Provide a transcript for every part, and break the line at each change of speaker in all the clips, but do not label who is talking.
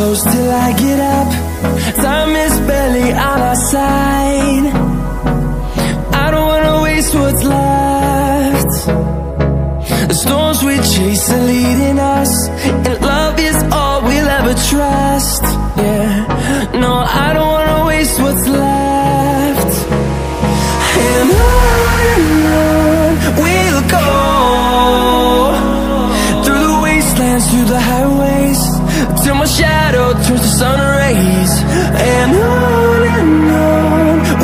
close till I get up. Time is barely on our side. I don't wanna waste what's left. The storms we chase are leading us, and love is all we'll ever trust. Yeah, no, I don't wanna waste what's left. And on we'll go, through the wastelands, through the highways, till my shadow turns to sun rays. And on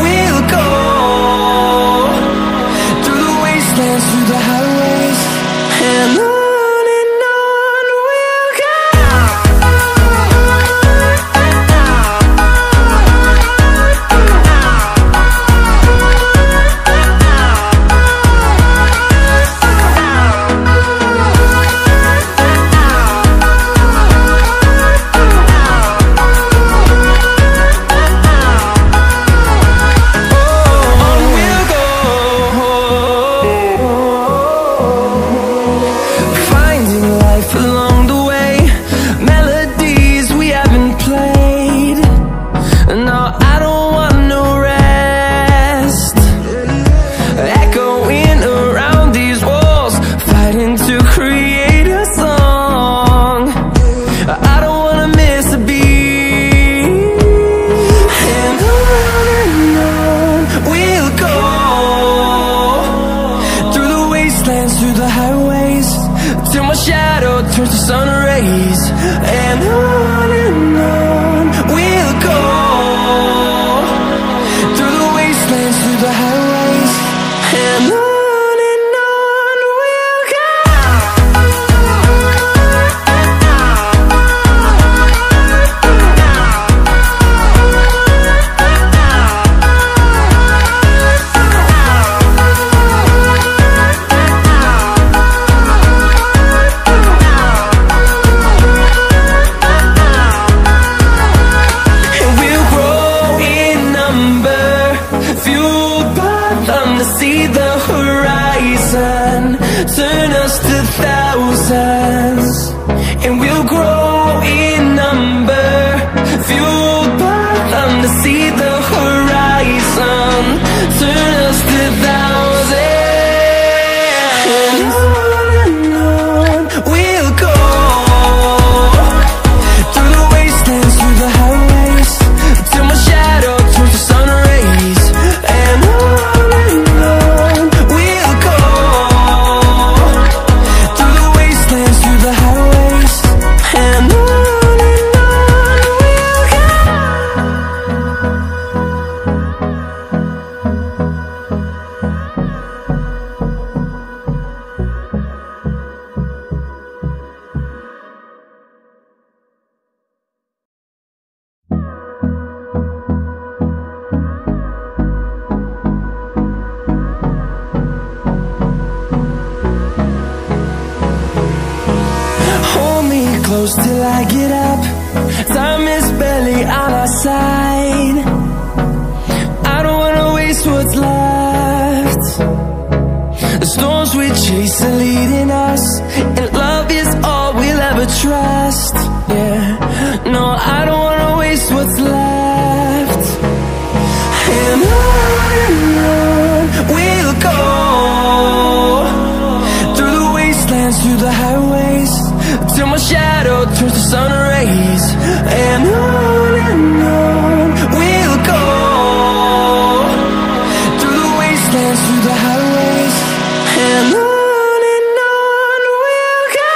we'll go, through the wastelands, through the highways, and on we'll go. Through the highways, till my shadow turns to sun rays. And on we'll go, through the wastelands, through the highways, and on we'll go. See the horizon, turn us to thousands, and we'll grow in number, fueled by them. To see the horizon, turn us to thousands, and on we'll go, through the wastelands, through the highways, till my shadow turns to sun rays. And close till I get up. Time is barely on our side. I don't wanna waste what's left. The storms we chase are leading us, and love is all we'll ever trust. Yeah, no, I don't wanna waste what's left. And on we'll go, through the wastelands, through the highways, till my shadow turns to sun rays. And on we'll go, through the wastelands, through the highways, and on we'll go.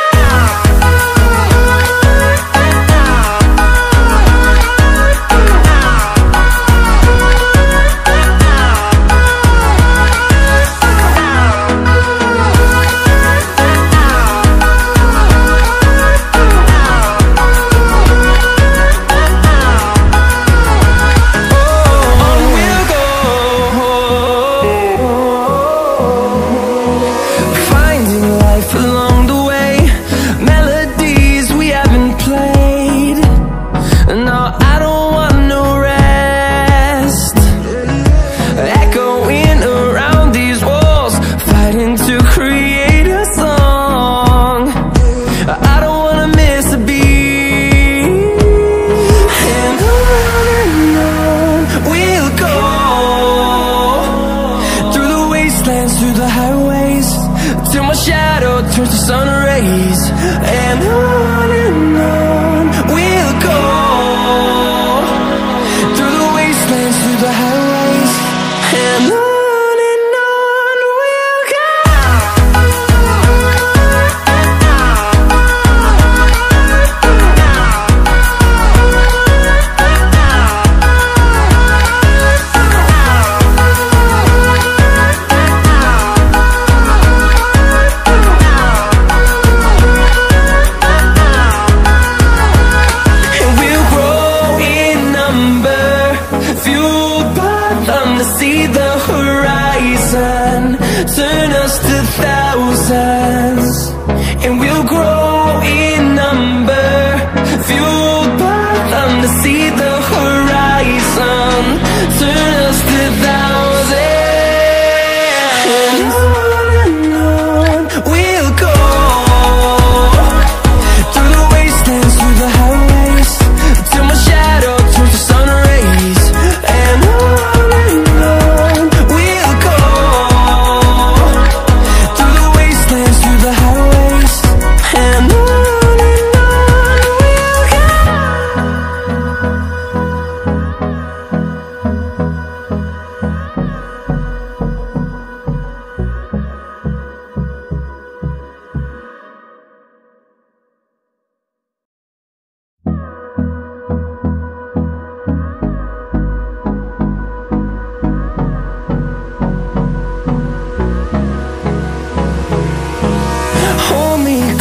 turns to sun rays, and on we'll go, through the wastelands, through the highways, and on we'll go. Turn us to thousands, and we'll grow in number, fueled by them to see the horizon. Turn us to thousands, and on we'll go, through the wastelands, through the highways, till my shadow turns to sun rays, and on we'll go.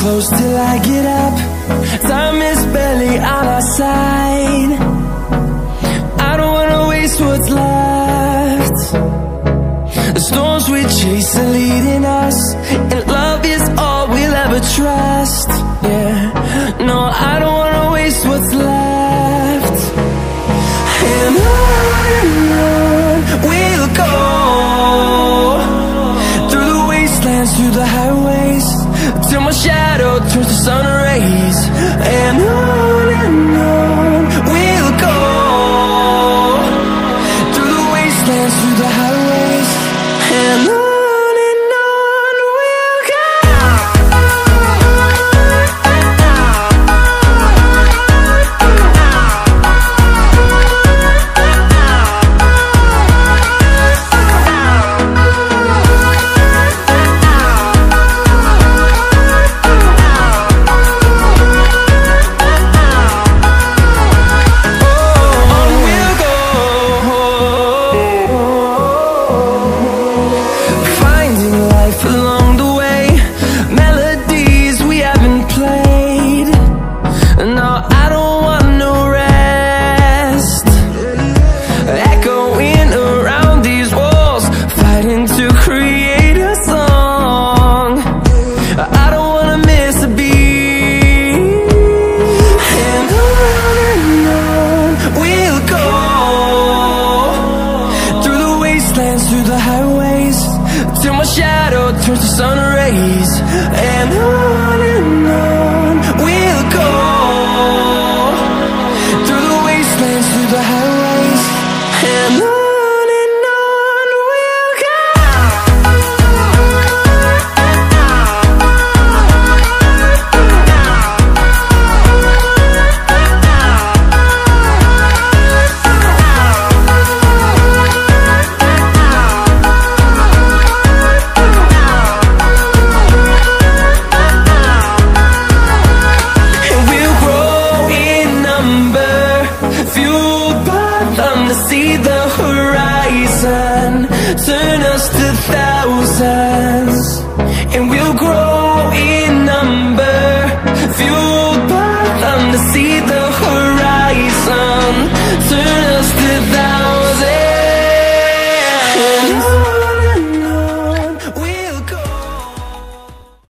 Close till I get up, time is barely on our side. I don't wanna waste what's left. The storms we chase are leading us, and love is all we'll ever trust. Yeah, no, I don't wanna waste what's left. And on we'll go, through the wastelands, through the highways, till my shadow turns to sun rays, and on we'll go, through the wastelands, through the highways, and on we'll go. Through the highways, till my shadow turns to sun rays, and on we'll go, through the wastelands, through the highways, and on we'll go. See the horizon, turn us to thousands.